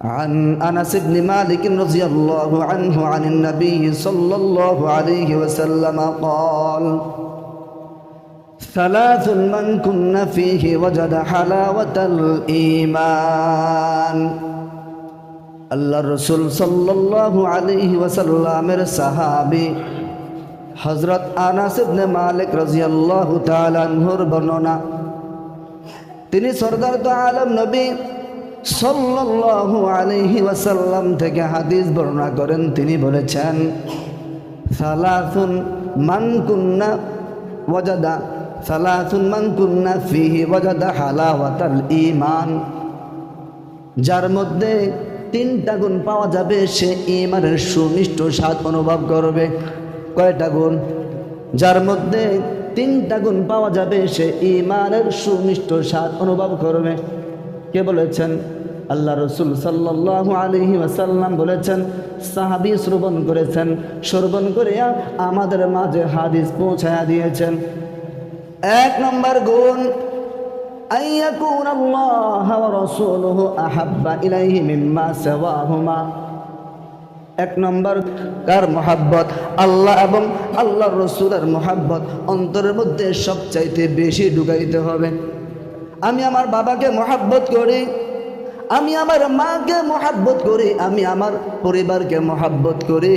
عن أنس بن مالك رضي الله عنه عن النبي صلى الله عليه وسلم قال ثلاث من كن فيه وجد حلاوة الإيمان আল্লাহ রসুল সাল্লাল্লাহু আলাইহি ওয়াসাল্লামের সাহাবী হযরত আনাস ইবনে মালিক রাদিয়াল্লাহু তাআলা আনহুর বর্ণনা। তিনি সরদার দু আলম নবী সাল্লাল্লাহু আলাইহি ওয়াসাল্লাম থেকে হাদিস বর্ণনা করেন। তিনি বলেছেন, সালাসুন মান কুন্না ওয়াজাদা সালাসুন মান কুন্না ফিহি ওয়াজাদা হালাওয়াতাল ঈমান। যার মধ্যে তিনটা গুণ পাওয়া যাবে সে ঈমানের সুমিষ্ট স্বাদ অনুভব করবে। কয়টা গুণ? যার মধ্যে তিনটা গুণ পাওয়া যাবে সে ঈমানের সুমিষ্ট স্বাদ অনুভব করবে। কে বলেছেন? আল্লাহ রসুল সাল্লাল্লাহু আলাইহি ওয়াসাল্লাম বলেছেন, সাহাবী শ্রবণ করেছেন, শ্রবণ করিয়া আমাদের মাঝে হাদিস পৌঁছায়া দিয়েছেন। এক নম্বর গুণ, আইয়াকুন আল্লাহ ওয়া রাসূলুহু আহাব্বা ইলাইহি মিম্মা সাওয়াহুমা। এক নম্বর কার মহাব্বত? আল্লাহ এবং আল্লাহর রসুলের মহাব্বত অন্তরের মধ্যে সবচাইতে বেশি ঢুকাইতে হবে। আমি আমার বাবাকে মহাব্বত করি, আমি আমার মাকে মহাব্বত করি, আমি আমার পরিবারকে মহাব্বত করি,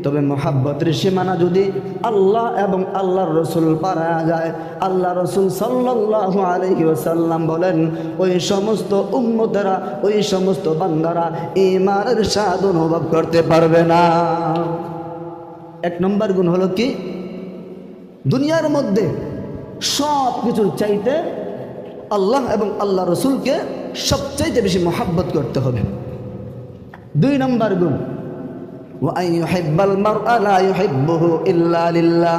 তবে মহাব্বতের সীমানা যদি আল্লাহ এবং আল্লাহর রসুল পারা যায়, আল্লাহ রসুল সাল্লাল্লাহু আলাইহি ওয়াসাল্লাম বলেন, ওই সমস্ত উম্মতেরা, ওই সমস্ত বান্দারা ঈমানের স্বাদ অনুভব করতে পারবে না। এক নম্বর গুণ হলো কি? দুনিয়ার মধ্যে সব কিছুর চাইতে আল্লাহ এবং আল্লাহ রসুলকে সবচাইতে বেশি মহাব্বত করতে হবে। দুই নম্বর গুণ, ওয়া ইউহিব্বাল মারআ লা ইউহিব্বুহু ইল্লা লিল্লাহ।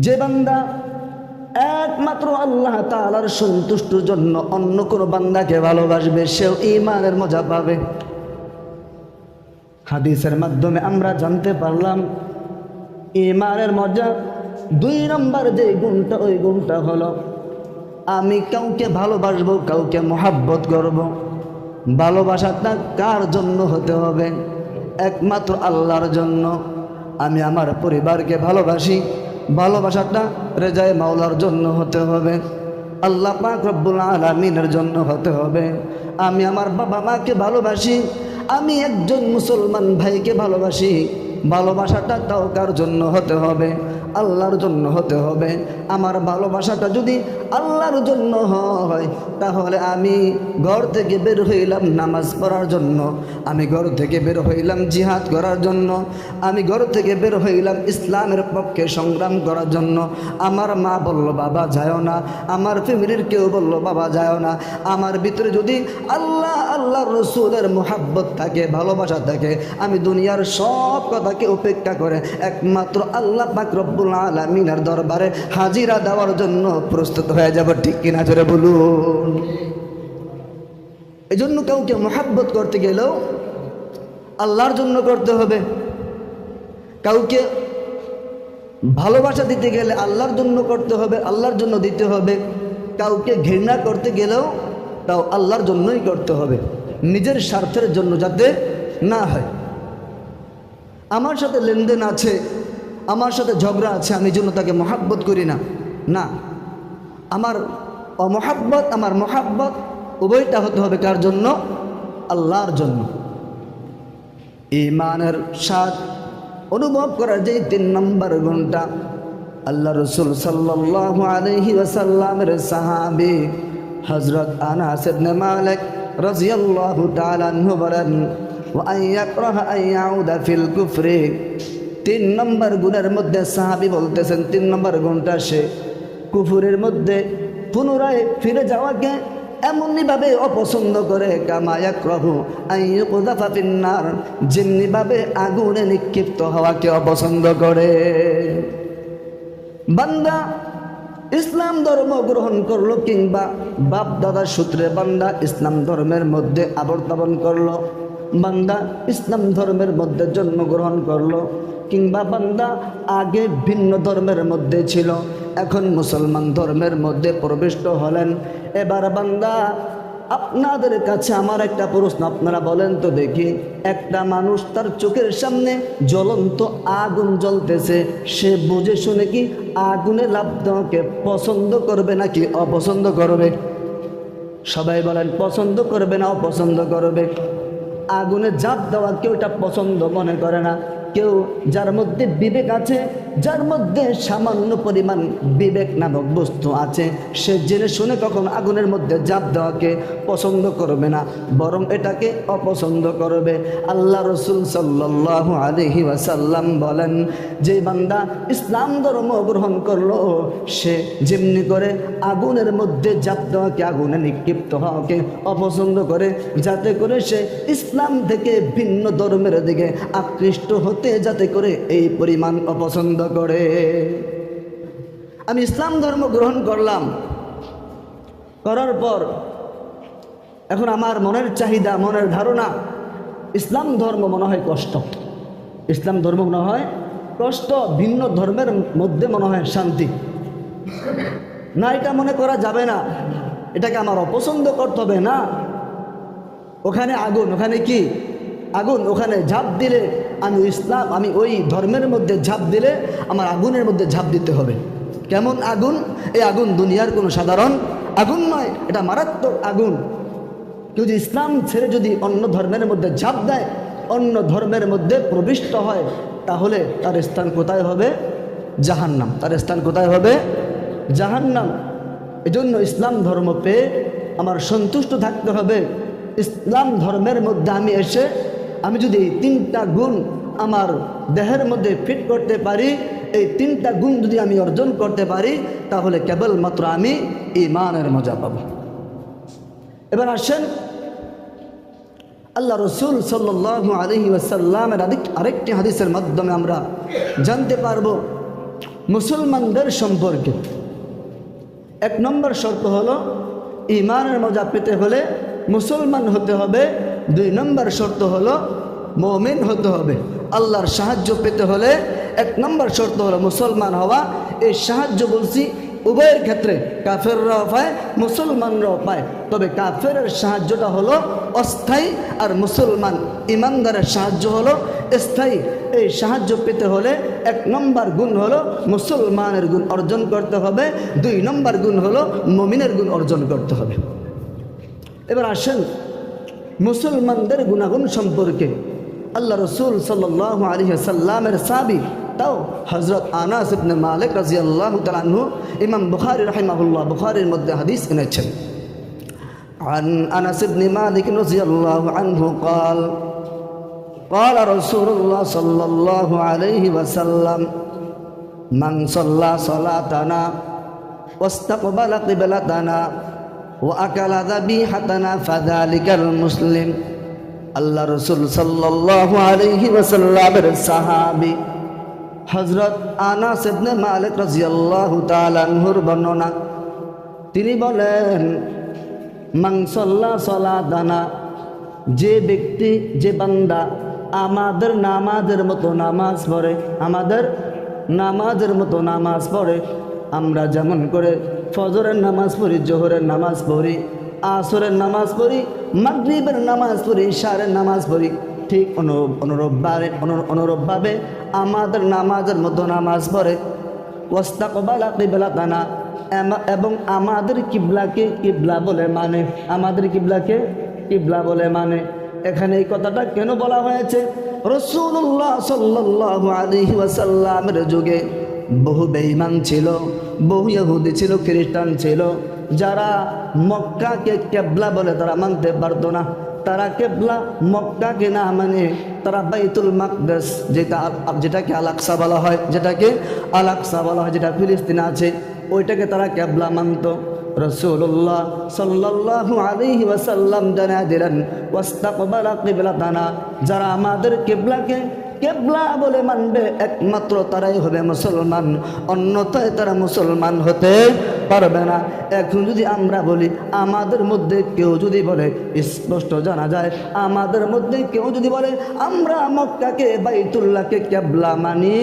যে বান্দা একমাত্র আল্লাহ তাআলার সন্তুষ্টির জন্য অন্য কোনো বান্দাকে ভালোবাসবে, সেও ঈমানের মজা পাবে। হাদিসের মাধ্যমে আমরা জানতে পারলাম ঈমানের মজা। দুই নম্বর যে গুণটা, ওই গুণটা হলো আমি কাউকে ভালোবাসবো, কাউকে মহাব্বত করব। ভালোবাসাটা কার জন্য হতে হবে? একমাত্র আল্লাহর জন্য। আমি আমার পরিবারকে ভালোবাসি, ভালোবাসাটা রেজায়ে মাওলার জন্য হতে হবে, আল্লাহ পাক রব্বুল আলামিনের জন্য হতে হবে। আমি আমার বাবা মাকে ভালোবাসি, আমি একজন মুসলমান ভাইকে ভালোবাসি, ভালোবাসাটা তাও কার জন্য হতে হবে? আল্লাহর জন্য হতে হবে। আমার ভালোবাসাটা যদি আল্লাহর জন্য হয়, তাহলে আমি ঘর থেকে বের হইলাম নামাজ পড়ার জন্য, আমি ঘর থেকে বের হইলাম জিহাদ করার জন্য, আমি ঘর থেকে বের হইলাম ইসলামের পক্ষে সংগ্রাম করার জন্য। আমার মা বলল বাবা যায়ও না, আমার ফ্যামিলির কেউ বলল বাবা যায়ও না। আমার ভিতরে যদি আল্লাহ আল্লাহর রসুলের মুহাব্বত থাকে, ভালোবাসা থাকে, আমি দুনিয়ার সব কথাকে উপেক্ষা করে একমাত্র আল্লাহ পাক রব্বুল আলামিনের দরবারে হাজিরা দেওয়ার জন্য প্রস্তুত হয়ে যাব। ঠিক কিনা জোরে বলুন। এজন্য কাউকে মহাব্বত করতে গেলেও আল্লাহর জন্য করতে হবে, কাউকে ভালোবাসা দিতে গেলে আল্লাহর জন্য করতে হবে, আল্লাহর জন্য দিতে হবে। কাউকে ঘৃণা করতে গেলেও তাও আল্লাহর জন্যই করতে হবে, নিজের স্বার্থের জন্য যাতে না হয়। আমার সাথে লেনদেন আছে, আমার সাথে ঝগড়া আছে, আমি জন্য তাকে মহাব্বত করি না, না। আমার অমহাব্বত, আমার মহাব্বত উভয়টা হতে হবে কার জন্য? আল্লাহর জন্য। ঈমানের স্বাদ অনুভব করার যে তিন নম্বর গুণটা, আল্লাহ রসুল সাল্লাল্লাহু আলাইহি ওয়াসাল্লামের সাহাবী হযরত আনাস ইবনে মালিক রাদিয়াল্লাহু তাআলা আনহু বলেন, ওয়া আইয়াকরাহা আইয়াউদা ফিল কুফরি। তিন নম্বর গুণের মধ্যে সাহাবী বলতেছেন, তিন নম্বর গুণটা সে কুফরের মধ্যে পুনরায় ফিরে যাওয়াকে এমনইভাবে অপছন্দ করে, কামা ইয়াকরাহু আইয়ুকযাফা ফিন্নার, যেমনিভাবে আগুনে নিক্ষিপ্ত হওয়াকে অপছন্দ করে। বান্দা ইসলাম ধর্ম গ্রহণ করলো, কিংবা বাপ দাদার সূত্রে বান্দা ইসলাম ধর্মের মধ্যে আবর্তন করলো, বান্দা ইসলাম ধর্মের মধ্যে জন্মগ্রহণ করলো, কিংবা বান্দা আগে ভিন্ন ধর্মের মধ্যে ছিল, এখন মুসলমান ধর্মের মধ্যে প্রবিষ্ট হলেন। এবার বান্দা আপনাদের কাছে আমার একটা প্রশ্ন, আপনারা বলেন তো দেখি, একটা মানুষ তার চোখের সামনে জ্বলন্ত আগুন জ্বলতেছে, সে বুঝে শুনে কি আগুনে লাফ দেওয়াকে পছন্দ করবে নাকি অপছন্দ করবে? সবাই বলেন পছন্দ করবে না অপছন্দ করবে? আগুনে ঝাঁপ দেওয়া কেউ এটা পছন্দ মনে করে না। কেউ যার মধ্যে বিবেক আছে, যার মধ্যে সামান্য পরিমাণ বিবেক নামক বস্তু আছে, সে জেনে শুনে কখন আগুনের মধ্যে ঝাঁপ দেওয়াকে পছন্দ করবে না, বরং এটাকে অপছন্দ করবে। আল্লাহ রসুল সাল্লাল্লাহু আলাইহি ওয়াসাল্লাম বলেন, যে বান্দা ইসলাম ধর্ম গ্রহণ করলো, সে যেমনি করে আগুনের মধ্যে ঝাঁপ দেওয়াকে, আগুনে নিক্ষিপ্ত হওয়াকে অপছন্দ করে, যাতে করে সে ইসলাম থেকে ভিন্ন ধর্মের দিকে আকৃষ্ট হতে যাতে করে এই পরিমাণ অপছন্দ করে। আমি ইসলাম ধর্ম গ্রহণ করলাম, করার পর এখন আমার মনের চাহিদা, মনের ধারণা, ইসলাম ধর্ম মনে হয় কষ্ট, ইসলাম ধর্ম মনে হয় কষ্ট, ভিন্ন ধর্মের মধ্যে মনে হয় শান্তি। না, এটা মনে করা যাবে না, এটাকে আমার অপছন্দ করতে হবে না। ওখানে আগুন, ওখানে কি আগুন, ওখানে ঝাঁপ দিলে আমি ওই ধর্মের মধ্যে ঝাঁপ দিলে আমার আগুনের মধ্যে ঝাঁপ দিতে হবে। কেমন আগুন? এই আগুন দুনিয়ার কোনো সাধারণ আগুন নয়, এটা মারাত্মক আগুন। কেউ যদি ইসলাম ছেড়ে যদি অন্য ধর্মের মধ্যে ঝাঁপ দেয়, অন্য ধর্মের মধ্যে প্রবিষ্ট হয়, তাহলে তার স্থান কোথায় হবে? জাহান্নাম। তার স্থান কোথায় হবে? জাহান্নাম। এজন্য ইসলাম ধর্ম পেয়ে আমার সন্তুষ্ট থাকতে হবে। ইসলাম ধর্মের মধ্যে আমি এসে আমি যদি এই তিনটা গুণ আমার দেহের মধ্যে ফিট করতে পারি, এই তিনটা গুণ যদি আমি অর্জন করতে পারি, তাহলে কেবলমাত্র আমি ঈমানের মজা পাব। এবার আসেন, আল্লাহ রসুল সাল্লাল্লাহু আলাইহি ওয়াসাল্লামের আরেকটি হাদিসের মাধ্যমে আমরা জানতে পারব মুসলমানদের সম্পর্কে। এক নম্বর শর্ত হলো ঈমানের মজা পেতে হলে মুসলমান হতে হবে। দুই নম্বর শর্ত হলো মুমিন হতে হবে। আল্লাহর সাহায্য পেতে হলে এক নম্বর শর্ত হলো মুসলমান হওয়া। এই সাহায্য বলছি উভয়ের ক্ষেত্রে, কাফেররাও পায় মুসলমানরাও পায়, তবে কাফেরের সাহায্যটা হলো অস্থায়ী আর মুসলমান ইমানদারের সাহায্য হলো স্থায়ী। এই সাহায্য পেতে হলে এক নম্বর গুণ হলো মুসলমানের গুণ অর্জন করতে হবে, দুই নম্বর গুণ হলো মুমিনের গুণ অর্জন করতে হবে। এবার আসেন মুসলমানদের গুণাগুণ সম্পর্কে। আল্লাহ রসুল সাল্লাল্লাহু আলাইহি ওয়াসাল্লামের সাহাবী, তাও হযরত আনাস ইবনে মালিক রাদিয়াল্লাহু তাআলা আনহু, ইমাম বুখারী রাহিমাহুল্লাহ বুখারীর মধ্যে হাদিস এনেছেন। عن أنس بن مالك رضي الله عنه قال قال رسول الله صلى الله عليه وسلم من صلى صلاتنا واستقبل قبلتنا وأكل ذبيحتنا فذلك المسلم। আল্লাহ রসুল সাল্লাল্লাহু আলাইহি ওয়াসাল্লামের সাহাবী হযরত আনাস ইবনে মালিক রাদিয়াল্লাহু তাআলা আনহুর বর্ণনা, তিনি বলেন, মান সাল্লা সালাতানা, যে ব্যক্তি, যে বান্দা আমাদের নামাজের মতো নামাজ পড়ে, আমাদের নামাজের মতো নামাজ পড়ে, আমরা যেমন করে ফজরের নামাজ পড়ি, জোহরের নামাজ পড়ি, আসরের নামাজ পড়ি, মাগরিবের নামাজ পড়ি, ইশারের নামাজ পড়ি, ঠিক অনুরূপভাবে আমাদের নামাজের মতো নামাজ পড়ে। ওয়াস্তাকবালা কিবলাতানা, এবং আমাদের কিবলাকে কিবলা বলে মানে, আমাদের কিবলাকে কিবলা বলে মানে। এখানে এই কথাটা কেন বলা হয়েছে? রাসূলুল্লাহ সাল্লাল্লাহু আলাইহি ওয়াসাল্লামের যুগে বহু বেঈমান ছিল, বহু ইহুদি ছিল, খ্রিস্টান ছিল, যারা মক্কাকে কেবলা বলে তারা মানতে পারতো না। তারা কেবলা মক্কাকে না মানে তারা বাইতুল মাকদাস, যেটাকে আল আকসা বলা হয়, যেটাকে আল আকসা বলা হয়, যেটা ফিলিস্তিনে আছে, ওইটাকে তারা কেবলা মানত। রাসূলুল্লাহ সাল্লাল্লাহু আলাইহি ওয়াসাল্লাম জানা দিলেন, ওয়াস্তাকবালা কিবলাতানা, যারা আমাদের কিবলাকে কেবলা বলে মানবে একমাত্র তারাই হবে মুসলমান, অন্যথায় তারা মুসলমান হতে পারবে না। এখন যদি আমরা বলি, আমাদের মধ্যে কেউ যদি বলে, স্পষ্ট জানা যায় আমাদের মধ্যে কেউ যদি বলে আমরা মক্কাকে বাইতুল্লাহকে কেবলা মানি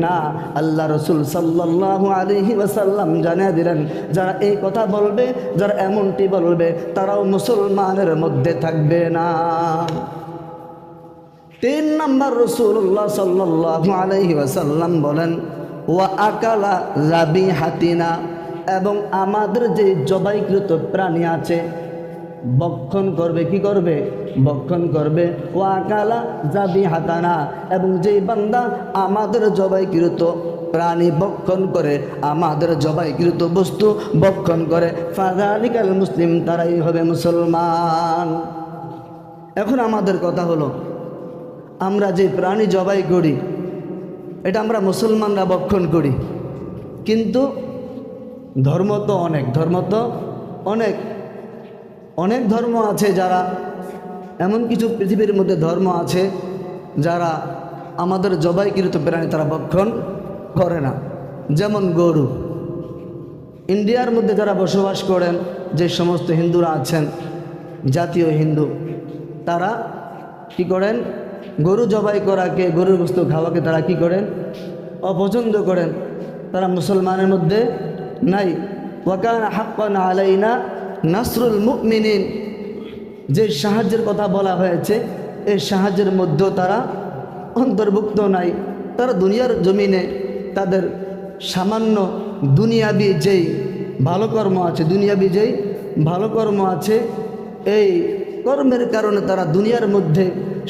না, আল্লাহ রসুল সাল্লাল্লাহু আলাইহি ওয়াসাল্লাম জানিয়ে দিলেন, যারা এই কথা বলবে, যারা এমনটি বলবে, তারাও মুসলমানের মধ্যে থাকবে না। 3 নম্বর রাসূলুল্লাহ সাল্লাল্লাহু আলাইহি ওয়াসাল্লাম বলেন, ওয়া আকালা যাবিহাতিনা, এবং আমাদের যে জবাইকৃত প্রাণী আছে ভক্ষণ করবে। কি করবে? ভক্ষণ করবে। ওয়া আকালা যাবিহাতানা, এবং যেই বান্দা আমাদের জবাইকৃত প্রাণী ভক্ষণ করে, আমাদের জবাইকৃত বস্তু ভক্ষণ করে, ফাযালিকাল মুসলিম, তারাই হবে মুসলমান। এখন আমাদের কথা হলো, আমরা যে প্রাণী জবাই করি এটা আমরা মুসলমানরা ভক্ষণ করি, কিন্তু ধর্ম তো অনেক ধর্ম আছে, যারা এমন কিছু পৃথিবীর মধ্যে ধর্ম আছে যারা আমাদের জবাইকৃত প্রাণী তারা ভক্ষণ করে না। যেমন গরু। ইন্ডিয়ার মধ্যে যারা বসবাস করেন, যে সমস্ত হিন্দুরা আছেন, জাতীয় হিন্দু, তারা কি করেন? গরু জবাই করাকে, গরুর গোশত খাওয়াকে তারা কি করেন? অপছন্দ করেন। তারা মুসলমানের মধ্যে নাই। ওয়াকানা হাক্কান আলাইনা নাসরুল মুমিনিন, যে সাহায্যের কথা বলা হয়েছে এই সাহায্যের মধ্যেও তারা অন্তর্ভুক্ত নাই। তারা দুনিয়ার জমিনে তাদের সামান্য দুনিয়াবি যেই ভালো কর্ম আছে, এই কর্মের কারণে তারা দুনিয়ার মধ্যে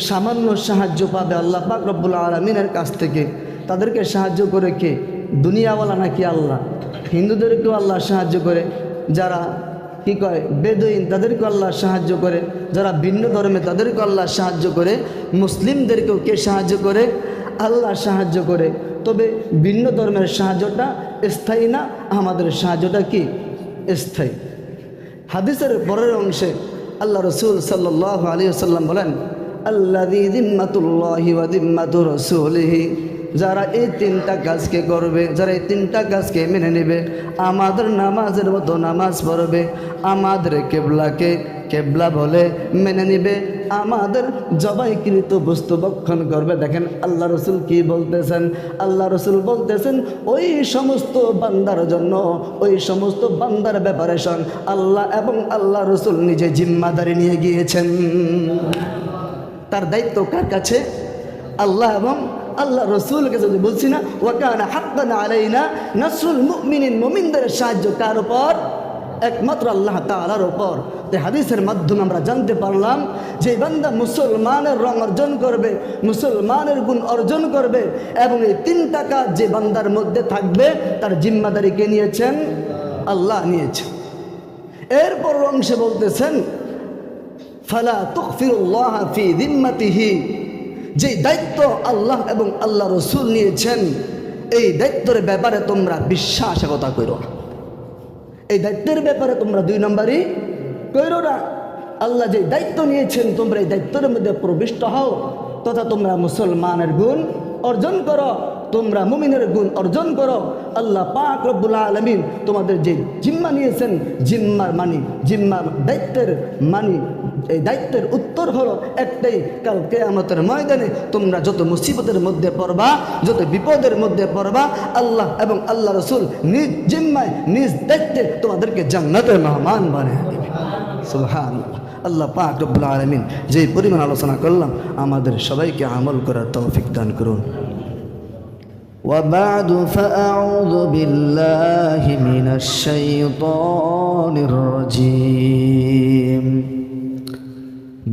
সামান্য সাহায্য পাবে আল্লাহ পাক রব্বুল আলামিনের কাছ থেকে। তাদেরকে সাহায্য করে কে? দুনিয়াওয়ালা নাকি আল্লাহ? হিন্দুদেরকেও আল্লাহ সাহায্য করে, যারা কি কয় বেদুইন তাদেরকেও আল্লাহ সাহায্য করে, যারা ভিন্ন ধর্মে তাদেরকেও আল্লাহ সাহায্য করে, মুসলিমদেরকেও কে সাহায্য করে? আল্লাহ সাহায্য করে। তবে ভিন্ন ধর্মের সাহায্যটা স্থায়ী না, আমাদের সাহায্যটা কি? স্থায়ী। হাদিসের পরের অংশে আল্লাহ রসুল সাল্লাল্লাহু আলাইহি ওয়াসাল্লাম বলেন, আল্লাযী যিম্মাতুল্লাহি ওয়া যিম্মাতু রাসূলিহি, যারা এই 3টা কাজকে করবে, যারা এই 3টা কাজকে মেনে নেবে, আমাদের নামাজের মতো নামাজ পড়বে, আমাদের কেবলাকে কেবলা বলে মেনে নেবে, আমাদের জবাইকৃত বস্তু ভক্ষণ করবে। দেখেন আল্লাহ রসুল কি বলতেছেন? আল্লাহ রসুল বলতেছেন, ওই সমস্ত বান্দার জন্য, ওই সমস্ত বান্দার ব্যাপারে আল্লাহ এবং আল্লাহ রসুল নিজে জিম্মাদারি নিয়ে গিয়েছেন। তার দায়িত্ব কার কাছে? আল্লাহ এবং আল্লাহ রসুল কাছে। বলছি না, ওয়াকানা হাক্কান আলাইনা নাসরুল মুমিনিন, মুমিনদের সাহায্য কার উপর? একমাত্র আল্লাহ তাআলার উপর। তাই হাদিসের মাধ্যমে আমরা জানতে পারলাম যে বান্দা মুসলমানের রং অর্জন করবে, মুসলমানের গুণ অর্জন করবে, এবং এই 3টা কাজ যে বান্দার মধ্যে থাকবে তার জিম্মাদারি কে নিয়েছেন? আল্লাহ নিয়েছেন। এরপর অংশে বলতেছেন, ফালা তুগফিরুল্লাহ ফি যিম্মাতিহি, যে দায়িত্ব আল্লাহ এবং আল্লাহ রসুল নিয়েছেন, এই দায়িত্বের ব্যাপারে তোমরা বিশ্বাসঘাতকতা করো না। এই দায়িত্বের ব্যাপারে তোমরা 2 নম্বরই করো না। আল্লাহ যে দায়িত্ব নিয়েছেন, তোমরা এই দায়িত্বের মধ্যে প্রবিষ্ট হও, তথা তোমরা মুসলমানের গুণ অর্জন করো, তোমরা মুমিনের গুণ অর্জন করো। আল্লাহ পাক রব্বুল আলামিন তোমাদের যে জিম্মা নিয়েছেন, জিম্মার দায়িত্বের এই দায়িত্বের উত্তর হলো একটাই, কাল কিয়ামতের ময়দানে তোমরা যত মুসিবতের মধ্যে পড়বা, যত বিপদের মধ্যে পড়বা, আল্লাহ এবং আল্লাহ রসুল নিজ জিম্মায় নিজ দায়িত্বে তোমাদেরকে জান্নাতের মেহমান বানিয়ে দেবে। সুবহানাল্লাহ। আল্লাহ পাক রব্বুল আলামিন যে পরিমাণ আলোচনা করলাম, আমাদের সবাইকে আমল করার তৌফিক দান করুন। وبعد فأعوذ بالله من الشيطان الرجيم.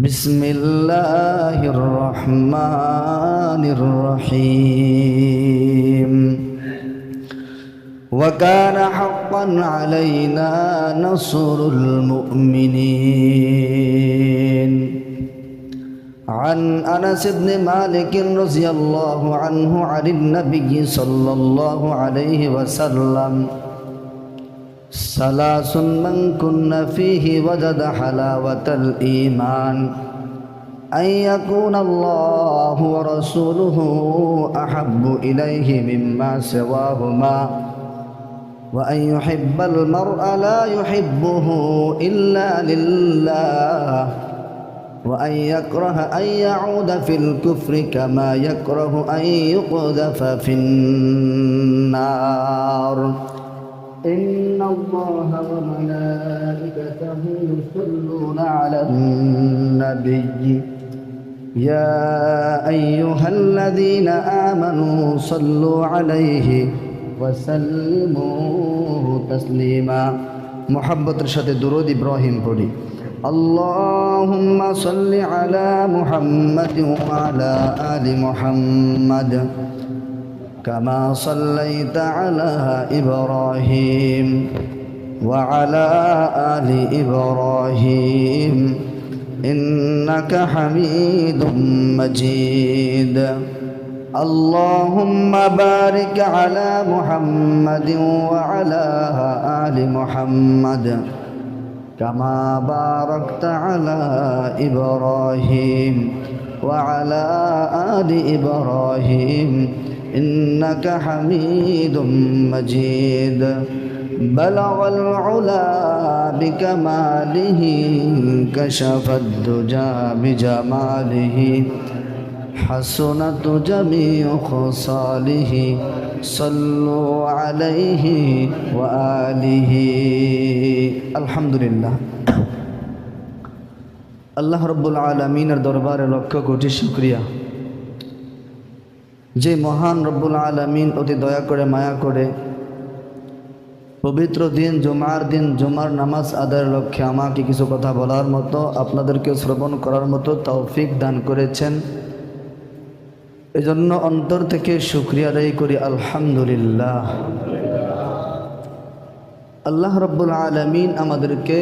بسم الله الرحمن الرحيم. وكان حقا علينا نصر المؤمنين. عن أنس بن مالك رضي الله عنه عن النبي صلى الله عليه وسلم: ثلاث من كن فيه وجد حلاوة الإيمان: أن يكون الله ورسوله أحب إليه مما سواهما وأن يحب المرء لا يحبه إلا لله وأن يكره أن يعود في الكفر كما يكره أن يقذف في النار إن الله وملائكته يصلون على النبي يا أيها الذين آمنوا صلوا عليه وسلموا تسليما محبة رشاد درود إبراهيم পড়ি اللهم صل على محمد وعلى آل محمد كما صليت على إبراهيم وعلى آل إبراهيم إنك حميد مجيد اللهم بارك على محمد وعلى آل محمد كما باركت على إبراهيم وعلى آل إبراهيم إنك حميد مجيد بلغ العلا بكماله كشف الدجى بجماله حسنت جميع خصاله صلوا عليه وآله الحمد لله আল্লাহ রব্বুল আলামিনের দরবারে লক্ষ কোটি শুকরিয়া যে মহান রব্বুল আলামিন অতি দয়া করে মায়া করে পবিত্র দিন জুমার দিন জুমার নামাজ আদায়ের লক্ষ্যে আমাকে কিছু কথা বলার মতো আপনাদেরকে শ্রবণ করার মতো তৌফিক দান করেছেন এজন্য অন্তর থেকে শুকরিয়া আদায় করি আলহামদুলিল্লাহ আল্লাহ রব্বুল আলামিন আমাদেরকে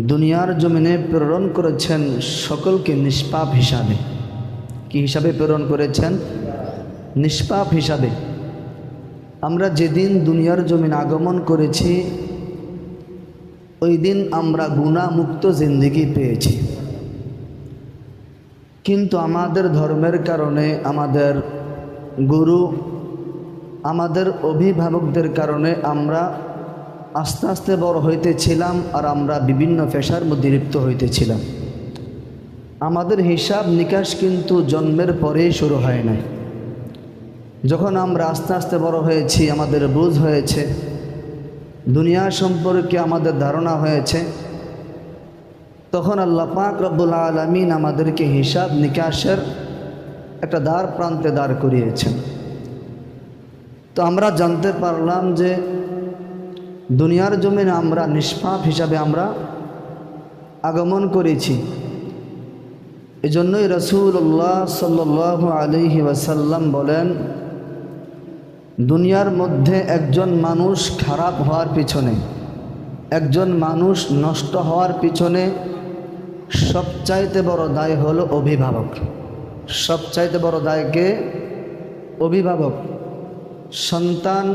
দুনিয়ার জমিনে প্রেরণ করেছেন সকলকে নিষ্পাপ হিসাবে কি হিসাবে প্রেরণ করেছেন নিষ্পাপ হিসাবে আমরা যেদিন দুনিয়ার জমিনে আগমন করেছি ওই দিন আমরা গুনাহমুক্ত জিন্দেগি পেয়েছি কিন্তু আমাদের ধর্মের কারণে আমাদের গুরু আমাদের অভিভাবকদের কারণে আমরা আস্তে আস্তে বড় হইতেছিলাম আর আমরা বিভিন্ন পেশার মধ্যে লিপ্ত হইতেছিলাম আমাদের হিসাব নিকাশ কিন্তু জন্মের পরেই শুরু হয় নাই যখন আমরা আস্তে আস্তে বড় হয়েছি আমাদের বুঝ হয়েছে দুনিয়া সম্পর্কে আমাদের ধারণা হয়েছে তখন আল্লাহ পাক রব্বুল আলামিন আমাদেরকে হিসাব নিকাশের একটা দ্বার প্রান্তে দাঁড় করিয়েছেন তো আমরা জানতে পারলাম যে দুনিয়ার জমিনে আমরা নিষ্পাপ হিসাবে আমরা আগমন করেছি এজন্যই রাসূলুল্লাহ সাল্লাল্লাহু আলাইহি ওয়াসাল্লাম বলেন দুনিয়ার মধ্যে একজন মানুষ খারাপ হওয়ার পিছনে একজন মানুষ নষ্ট হওয়ার পিছনে সবচাইতে বড় দায় হলো অভিভাবক সবচাইতে বড় দায়কে অভিভাবক সন্তান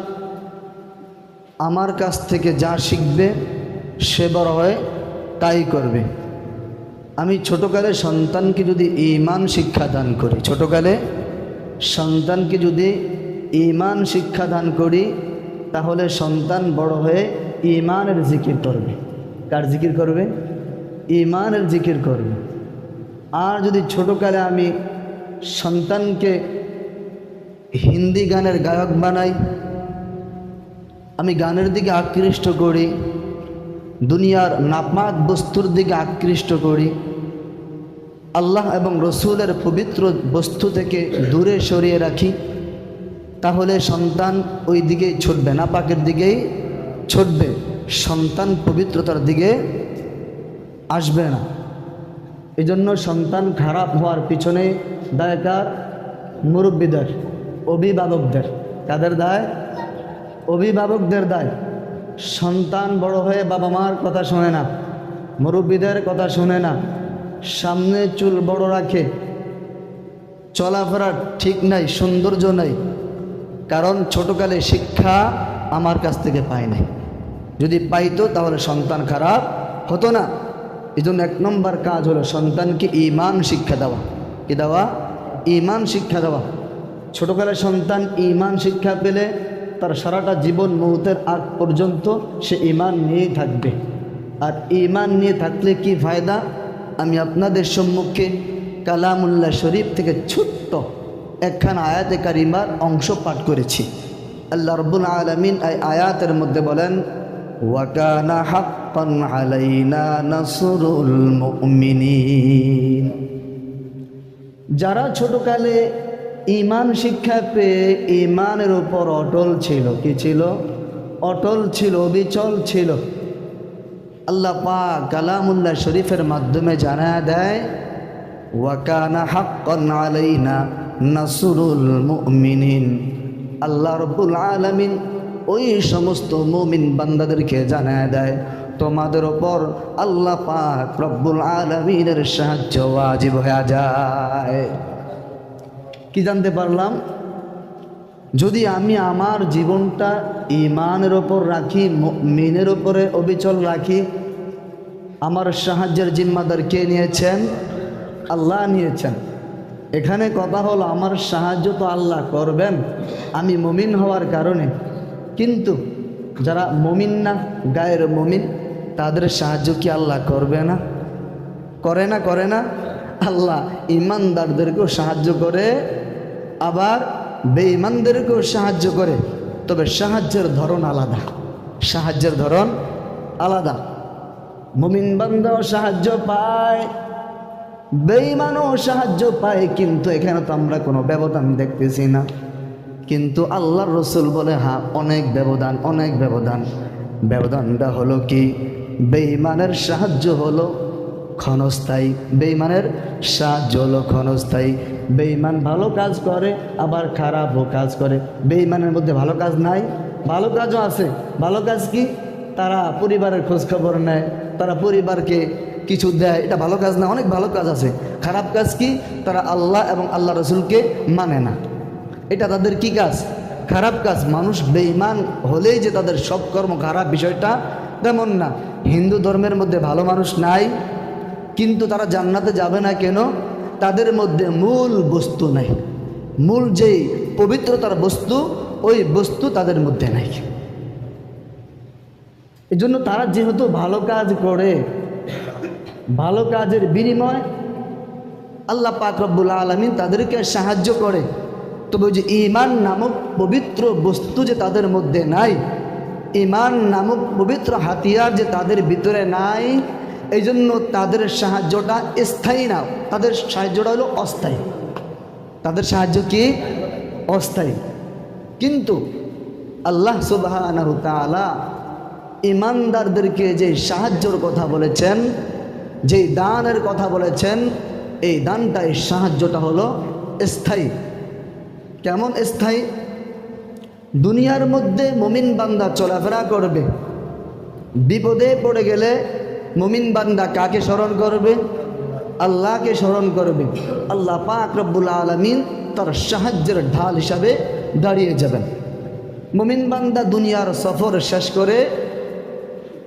আমার কাছ থেকে যা শিখবে সে বড় হয়ে তাই করবে আমি ছোটকালে সন্তানকে যদি ঈমান শিক্ষা দান করি ছোটকালে সন্তানকে যদি ঈমান শিক্ষা দান করি তাহলে সন্তান বড় হয়ে ঈমানের জিকির করবে কার জিকির করবে ঈমানের জিকির করবে আর যদি ছোটকালে আমি সন্তানকে হিন্দি গানের গায়ক বানাই আমি গানের দিকে আকৃষ্ট করি দুনিয়ার নাপাক বস্তুর দিকে আকৃষ্ট করি আল্লাহ এবং রসুলের পবিত্র বস্তু থেকে দূরে সরিয়ে রাখি তাহলে সন্তান ওই দিকেই ছুটবে নাপাকের দিকেই ছুটবে সন্তান পবিত্রতার দিকে আসবে না এজন্য সন্তান খারাপ হওয়ার পিছনে দায় কার মুরব্বীদের অভিভাবকদের কাদের দায় অভিভাবকদের দায় সন্তান বড় হয়ে বাবা মার কথা শোনে না মুরব্বীদের কথা শোনে না সামনে চুল বড় রাখে চলাফেরা ঠিক নাই সৌন্দর্য নাই কারণ ছোটকালে শিক্ষা আমার কাছ থেকে পায় নাই যদি পাইতো তাহলে সন্তান খারাপ হতো না এই জন্য 1 নম্বর কাজ হলো সন্তানকে ঈমান শিক্ষা দেওয়া। কি দেওয়া? ঈমান শিক্ষা দেওয়া। ছোটোকালে সন্তান ঈমান শিক্ষা পেলে তার সারাটা জীবন মৌতের আগ পর্যন্ত সে ঈমান নিয়েই থাকবে। আর ঈমান নিয়ে থাকলে কি ফায়দা, আমি আপনাদের সম্মুখে কালামুল্লাহ শরীফ থেকে ছোট্ট একখানা আয়াতে কারিমার অংশ পাঠ করেছি। আল্লাহ রাব্বুল আলামিন এই আয়াতের মধ্যে বলেন, ওয়া কানা হাক্কান আলাইনা নাসরুল মুমিনিন। যারা ছোটকালে ঈমান শিক্ষা পেয়ে ঈমানের উপর অটল ছিল, কি ছিল? অটল ছিল, অবিচল ছিল। আল্লাহ পাক কালামুল্লাহ শরীফের মাধ্যমে জানায় দেয়, ওয়া কানা হাক্কান আলাইনা নাসরুল মুমিনিন। আল্লাহ রাব্বুল আলামিন ওই সমস্ত মুমিন বান্দাদেরকে জানায় দেয়, তোমাদের ওপর আল্লাহ পাক রব্বুল আলামিনের সাহায্য ওয়াজিব হয়ে যায়। কি জানতে পারলাম? যদি আমি আমার জীবনটা ঈমানের ওপর রাখি, মুমিনের উপরে অবিচল রাখি, আমার সাহায্যের জিম্মাদার কে নিয়েছেন? আল্লাহ নিয়েছেন। এখানে কথা হলো আমার সাহায্য তো আল্লাহ করবেন আমি মুমিন হওয়ার কারণে, কিন্তু যারা মুমিন না, গায়ের মুমিন, তাদের সাহায্য কি আল্লাহ করবে না? করে না? করে না? আল্লাহ ঈমানদারদেরকেও সাহায্য করে, আবার বেঈমানদেরকেও সাহায্য করে। তবে সাহায্যের ধরন আলাদা, সাহায্যের ধরন আলাদা। মুমিন বান্দাও সাহায্য পায়, বেঈমানও সাহায্য পায়, কিন্তু এখানে তো আমরা কোনো ব্যবধান দেখতেছি না। কিন্তু আল্লাহর রাসূল বলে, হ্যাঁ অনেক ব্যবধান, অনেক ব্যবধান। ব্যবধানটা হলো কি? বেঈমানের সাহায্য হলো ক্ষণস্থায়ী, বেঈমানের সাহায্য হলো ক্ষণস্থায়ী। বেঈমান ভালো কাজ করে, আবার খারাপও কাজ করে। বেঈমানের মধ্যে ভালো কাজ নাই, ভালো কাজও আছে। ভালো কাজ কি? তারা পরিবারের খোঁজখবর নেয়, তারা পরিবারকে কিছু দেয়, এটা ভালো কাজ না? অনেক ভালো কাজ আছে। খারাপ কাজ কি? তারা আল্লাহ এবং আল্লাহ রসুলকে মানে না, এটা তাদের কি কাজ? খারাপ কাজ। মানুষ বেঈমান হলেই যে তাদের সব কর্ম খারাপ, বিষয়টা তেমন না। হিন্দু ধর্মের মধ্যে ভালো মানুষ নাই, কিন্তু তারা জান্নাতে যাবে না কেন? তাদের মধ্যে মূল বস্তু নাই, মূল যেই পবিত্রতার বস্তু, ওই বস্তু তাদের মধ্যে নাই। এই জন্য তারা যেহেতু ভালো কাজ করে, ভালো কাজের বিনিময় আল্লাহ পাক রব্বুল আলামিন তাদেরকে সাহায্য করে। তবে ওই যে ঈমান নামক পবিত্র বস্তু যে তাদের মধ্যে নাই, ঈমান নামক পবিত্র হাতিয়ার যে তাদের ভিতরে নাই, এই জন্য তাদের সাহায্যটা স্থায়ী না, তাদের সাহায্যটা হলো অস্থায়ী। তাদের সাহায্য কি? অস্থায়ী। কিন্তু আল্লাহ সুবহানাহু ওয়া তাআলা ঈমানদারদেরকে যে সাহায্যের কথা বলেছেন, যেই দানের কথা বলেছেন, এই দানটা, এই সাহায্যটা হলো স্থায়ী। কেমন স্থায়ী? দুনিয়ার মধ্যে মুমিন বান্দা চলাফেরা করবে, বিপদে পড়ে গেলে মুমিন বান্দা কাকে স্মরণ করবে? আল্লাহকে স্মরণ করবে। আল্লাহ পাক রব্বুল আলামিন তার সাহায্যের ঢাল হিসাবে দাঁড়িয়ে যাবেন। মুমিন বান্দা দুনিয়ার সফর শেষ করে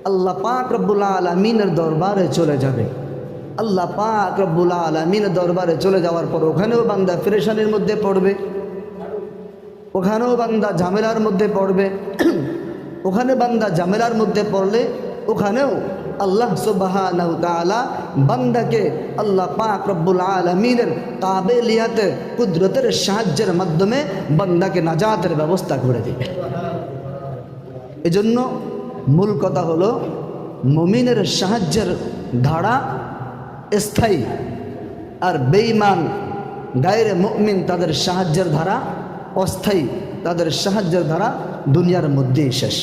আল্লাহ পাক রব্বুল আলামিনের দরবারে চলে যাবে। আল্লাহ পাক রব্বুল আলামিনের দরবারে চলে যাওয়ার পর ওখানেও বান্দা পেরেশানির মধ্যে পড়বে, ওখানেও বান্দা ঝামেলার মধ্যে পড়বে। ওখানে বান্দা ঝামেলার মধ্যে পড়লে ওখানেও আল্লাহ সুবহানাহু ওয়া তাআলা বান্দাকে আল্লাহ পাক রব্বুল আলামিনের কাবিলিয়াতে, কুদরতের সাহায্যের মাধ্যমে বান্দাকে নাজাতের ব্যবস্থা করে দেবে। এজন্য মূল কথা হলো মুমিনের সাহায্যের ধারা স্থায়ী, আর বেঈমান গায়রে মুমিন তাদের সাহায্যের ধারা অস্থায়ী। তাদের সাহায্যের ধারা দুনিয়ার মধ্যেই শেষ।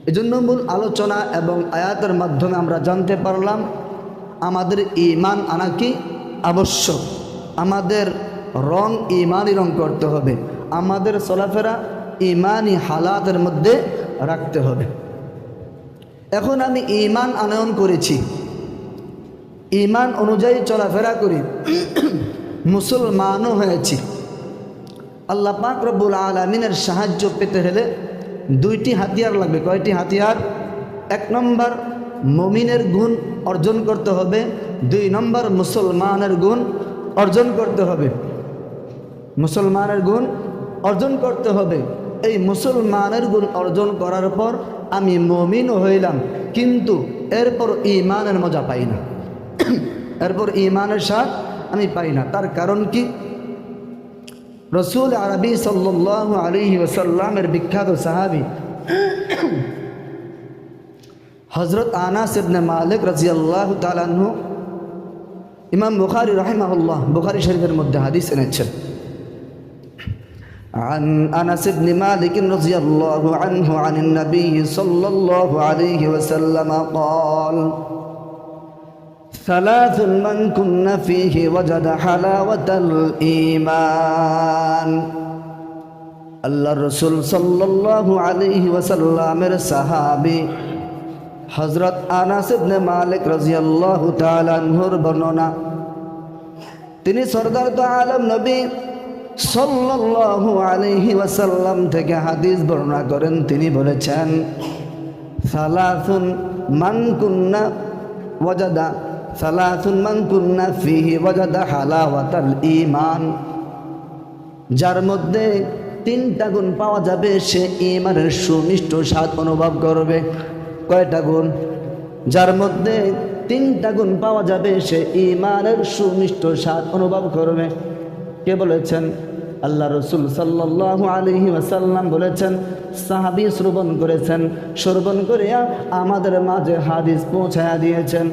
এজন্য মূল আলোচনা এবং আয়াতের মাধ্যমে আমরা জানতে পারলাম আমাদের ঈমান আনা কি আবশ্যক। আমাদের রং ঈমানি রং করতে হবে, আমাদের চলাফেরা ঈমানি হালাতের মধ্যে রাখতে হবে। এখন আমি ঈমান আনয়ন করেছি, ঈমান অনুযায়ী চলাফেরা করি, মুসলমানও হয়েছি। আল্লাহ পাক রব্বুল আলামিনের সাহায্য পেতে হলে দুইটি হাতিয়ার লাগবে। কয়টি হাতিয়ার? 1 নম্বর মুমিনের গুণ অর্জন করতে হবে, 2 নম্বর মুসলমানের গুণ অর্জন করতে হবে। মুসলমানের গুণ অর্জন করতে হবে। এই মুসলমানের গুণ অর্জন করার পর আমি মুমিন হইলাম, কিন্তু এরপর ঈমানের মজা পাই না, এরপর ঈমানের স্বাদ আমি পাই না। তার কারণ কি? রসুল আরবি সাল্লাল্লাহু আলাইহি ওয়াসাল্লামের বিখ্যাত সাহাবী হযরত আনাস ইবনে মালিক রাদিয়াল্লাহু তাআলা আনহু, ইমাম বুখারী রাহিমাহুল্লাহ বুখারী শরীফের মধ্যে হাদিস এনেছেন। عن أنس بن مالك رضي الله عنه عن النبي صلى الله عليه وسلم قال: 3 من كن فيه وجد حلاوة الإيمان। আল্লাহ রসুল সাল্লাল্লাহু আলাইহি ওয়াসাল্লামের সাহাবী হযরত আনাস ইবনে মালিক রাদিয়াল্লাহু তাআলা আনহুর বর্ণনা। তিনি সরদার দু আলম নবী সাল্লাল্লাহু আলাইহি ওয়াসাল্লাম থেকে হাদিস বর্ণনা করেন। তিনি বলেছেন, 3 মান কুন্না ওয়াজাদা 3 মান কুন্না ফিহি ওয়াজাদা হালাওয়াতাল ঈমান। যার মধ্যে 3টা গুণ পাওয়া যাবে, সে ঈমানের সুমিষ্ট স্বাদ অনুভব করবে। কয়টা গুণ? যার মধ্যে 3টা গুণ পাওয়া যাবে, সে ঈমানের সুমিষ্ট স্বাদ অনুভব করবে। কে বলেছেন? আল্লাহ রসুল সাল্লাল্লাহু আলাইহি ওয়াসাল্লাম বলেছেন। সাহাবী শ্রবণ করেছেন, শ্রবণ করিয়া আমাদের মাঝে হাদিস পৌঁছায়া দিয়েছেন।